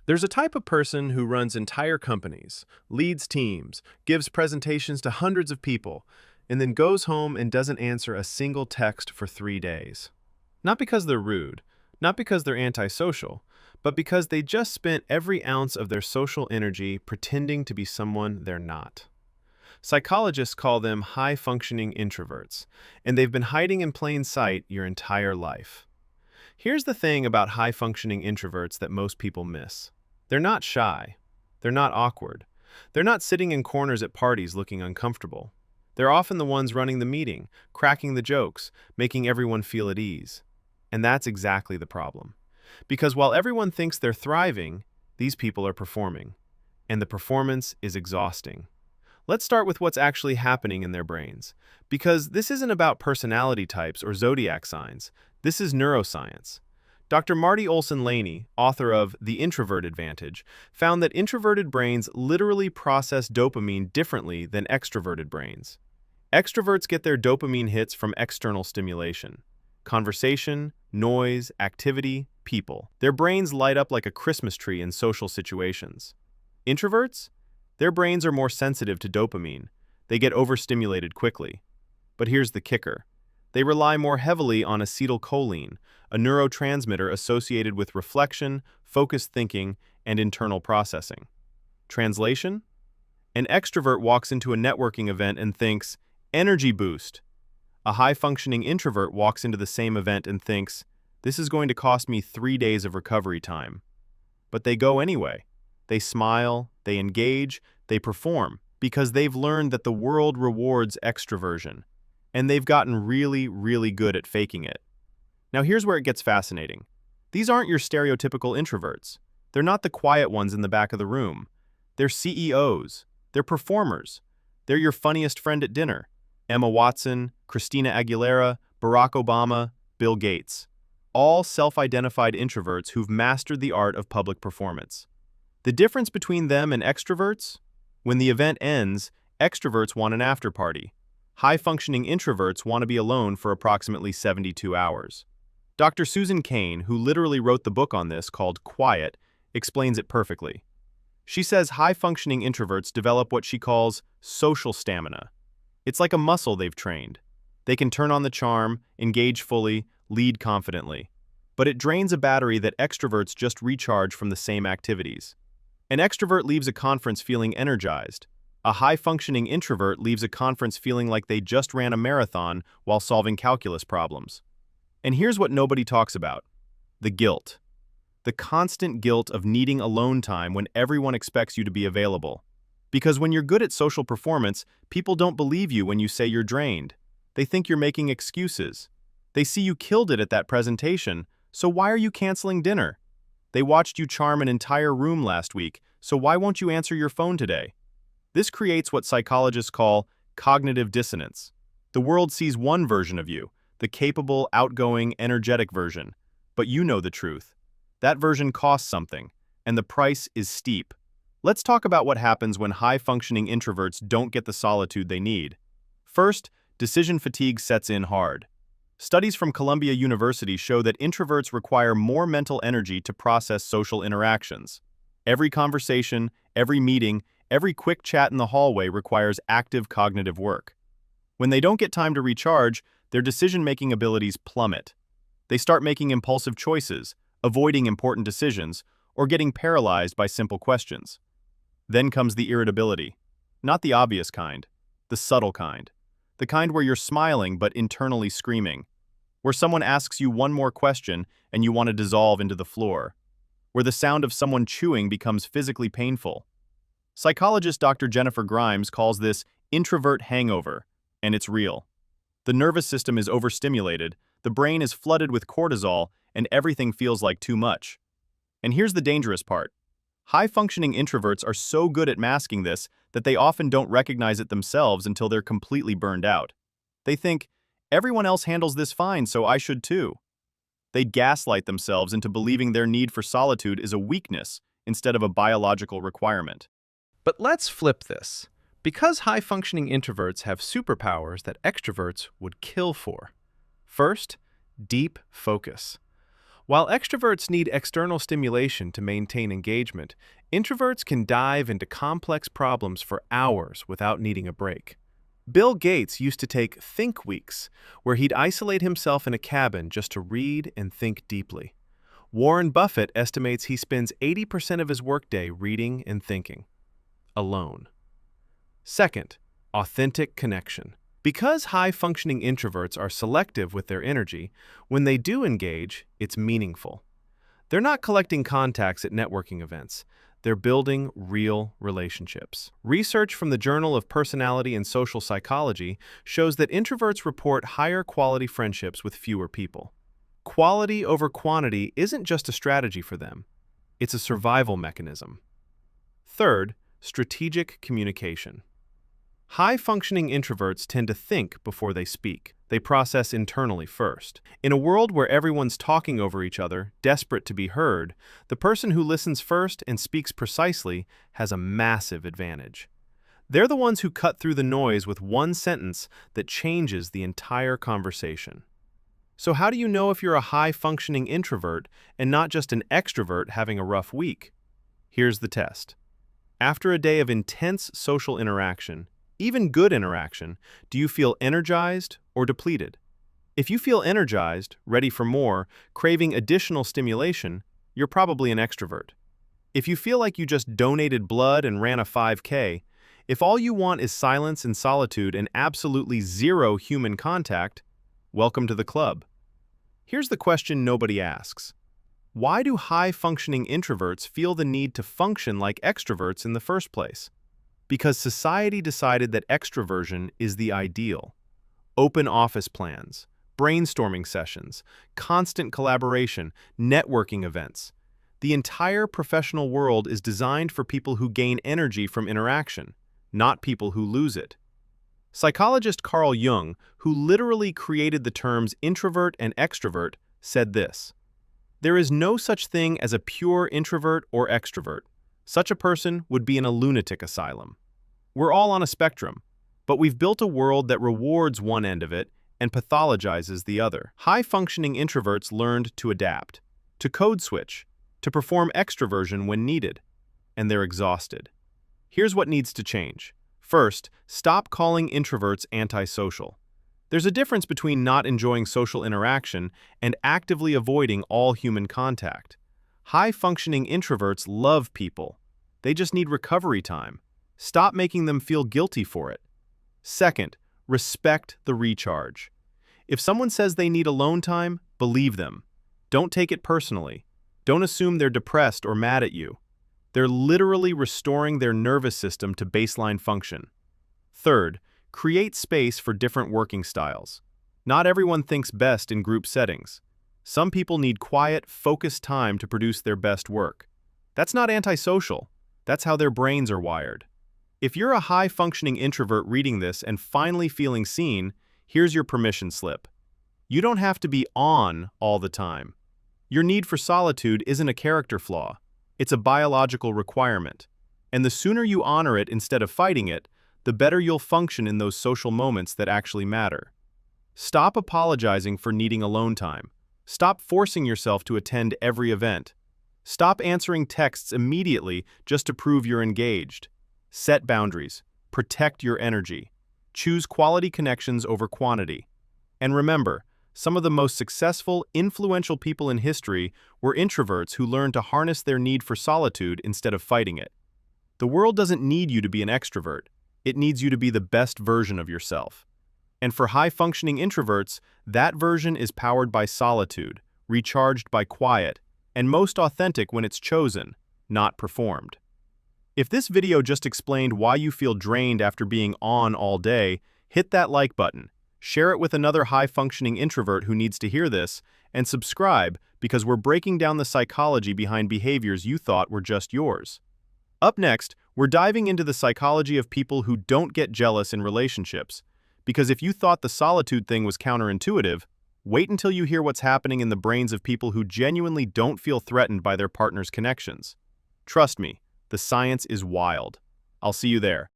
There's a type of person who runs entire companies, leads teams, gives presentations to hundreds of people, and then goes home and doesn't answer a single text for 3 days. Not because they're rude, not because they're antisocial, but because they just spent every ounce of their social energy pretending to be someone they're not. Psychologists call them high-functioning introverts, and they've been hiding in plain sight your entire life. Here's the thing about high-functioning introverts that most people miss. They're not shy. They're not awkward. They're not sitting in corners at parties looking uncomfortable. They're often the ones running the meeting, cracking the jokes, making everyone feel at ease. And that's exactly the problem. Because while everyone thinks they're thriving, these people are performing. And the performance is exhausting. Let's start with what's actually happening in their brains. Because this isn't about personality types or zodiac signs. This is neuroscience. Dr. Marty Olson Laney, author of The Introvert Advantage, found that introverted brains literally process dopamine differently than extroverted brains. Extroverts get their dopamine hits from external stimulation. Conversation, noise, activity, people. Their brains light up like a Christmas tree in social situations. Introverts? Their brains are more sensitive to dopamine. They get overstimulated quickly. But here's the kicker. They rely more heavily on acetylcholine, a neurotransmitter associated with reflection, focused thinking, and internal processing. Translation? An extrovert walks into a networking event and thinks, energy boost. A high-functioning introvert walks into the same event and thinks, this is going to cost me 3 days of recovery time. But they go anyway. They smile, they engage, they perform, because they've learned that the world rewards extroversion. And they've gotten really, really good at faking it. Now here's where it gets fascinating. These aren't your stereotypical introverts. They're not the quiet ones in the back of the room. They're CEOs. They're performers. They're your funniest friend at dinner. Emma Watson, Christina Aguilera, Barack Obama, Bill Gates. All self-identified introverts who've mastered the art of public performance. The difference between them and extroverts? When the event ends, extroverts want an after-party. High-functioning introverts want to be alone for approximately 72 hours. Dr. Susan Cain, who literally wrote the book on this called Quiet, explains it perfectly. She says high-functioning introverts develop what she calls social stamina. It's like a muscle they've trained. They can turn on the charm, engage fully, lead confidently. But it drains a battery that extroverts just recharge from the same activities. An extrovert leaves a conference feeling energized. A high-functioning introvert leaves a conference feeling like they just ran a marathon while solving calculus problems. And here's what nobody talks about: the guilt. The constant guilt of needing alone time when everyone expects you to be available. Because when you're good at social performance, people don't believe you when you say you're drained. They think you're making excuses. They see you killed it at that presentation, so why are you canceling dinner? They watched you charm an entire room last week, so why won't you answer your phone today? This creates what psychologists call cognitive dissonance. The world sees one version of you, the capable, outgoing, energetic version. But you know the truth. That version costs something, and the price is steep. Let's talk about what happens when high-functioning introverts don't get the solitude they need. First, decision fatigue sets in hard. Studies from Columbia University show that introverts require more mental energy to process social interactions. Every conversation, every meeting, every quick chat in the hallway requires active cognitive work. When they don't get time to recharge, their decision-making abilities plummet. They start making impulsive choices, avoiding important decisions, or getting paralyzed by simple questions. Then comes the irritability. Not the obvious kind, the subtle kind. The kind where you're smiling but internally screaming. Where someone asks you one more question and you want to dissolve into the floor. Where the sound of someone chewing becomes physically painful. Psychologist Dr. Jennifer Grimes calls this introvert hangover, and it's real. The nervous system is overstimulated, the brain is flooded with cortisol, and everything feels like too much. And here's the dangerous part. High-functioning introverts are so good at masking this that they often don't recognize it themselves until they're completely burned out. They think, everyone else handles this fine, so I should too. They gaslight themselves into believing their need for solitude is a weakness instead of a biological requirement. But let's flip this. Because high-functioning introverts have superpowers that extroverts would kill for. First, deep focus. While extroverts need external stimulation to maintain engagement, introverts can dive into complex problems for hours without needing a break. Bill Gates used to take think weeks, where he'd isolate himself in a cabin just to read and think deeply. Warren Buffett estimates he spends 80% of his workday reading and thinking, alone. Second, authentic connection. Because high-functioning introverts are selective with their energy, when they do engage, it's meaningful. They're not collecting contacts at networking events. They're building real relationships. Research from the Journal of Personality and Social Psychology shows that introverts report higher quality friendships with fewer people. Quality over quantity isn't just a strategy for them. It's a survival mechanism. Third, strategic communication. High-functioning introverts tend to think before they speak. They process internally first. In a world where everyone's talking over each other, desperate to be heard, the person who listens first and speaks precisely has a massive advantage. They're the ones who cut through the noise with one sentence that changes the entire conversation. So how do you know if you're a high-functioning introvert and not just an extrovert having a rough week? Here's the test. After a day of intense social interaction, even good interaction, do you feel energized or depleted? If you feel energized, ready for more, craving additional stimulation, you're probably an extrovert. If you feel like you just donated blood and ran a 5K, if all you want is silence and solitude and absolutely zero human contact, welcome to the club. Here's the question nobody asks. Why do high-functioning introverts feel the need to function like extroverts in the first place? Because society decided that extroversion is the ideal. Open office plans, brainstorming sessions, constant collaboration, networking events. The entire professional world is designed for people who gain energy from interaction, not people who lose it. Psychologist Carl Jung, who literally created the terms introvert and extrovert, said this: "There is no such thing as a pure introvert or extrovert. Such a person would be in a lunatic asylum. We're all on a spectrum, but we've built a world that rewards one end of it and pathologizes the other." High-functioning introverts learned to adapt, to code switch, to perform extroversion when needed, and they're exhausted. Here's what needs to change. First, stop calling introverts antisocial. There's a difference between not enjoying social interaction and actively avoiding all human contact. High-functioning introverts love people. They just need recovery time. Stop making them feel guilty for it. Second, respect the recharge. If someone says they need alone time, believe them. Don't take it personally. Don't assume they're depressed or mad at you. They're literally restoring their nervous system to baseline function. Third, create space for different working styles. Not everyone thinks best in group settings. Some people need quiet, focused time to produce their best work. That's not antisocial. That's how their brains are wired. If you're a high-functioning introvert reading this and finally feeling seen, here's your permission slip. You don't have to be on all the time. Your need for solitude isn't a character flaw. It's a biological requirement. And the sooner you honor it instead of fighting it, the better you'll function in those social moments that actually matter. Stop apologizing for needing alone time. Stop forcing yourself to attend every event. Stop answering texts immediately just to prove you're engaged. Set boundaries. Protect your energy. Choose quality connections over quantity. And remember, some of the most successful, influential people in history were introverts who learned to harness their need for solitude instead of fighting it. The world doesn't need you to be an extrovert. It needs you to be the best version of yourself. And for high-functioning introverts, that version is powered by solitude, recharged by quiet, and most authentic when it's chosen, not performed. If this video just explained why you feel drained after being on all day, hit that like button, share it with another high-functioning introvert who needs to hear this, and subscribe because we're breaking down the psychology behind behaviors you thought were just yours. Up next, we're diving into the psychology of people who don't get jealous in relationships, because if you thought the solitude thing was counterintuitive, wait until you hear what's happening in the brains of people who genuinely don't feel threatened by their partner's connections. Trust me, the science is wild. I'll see you there.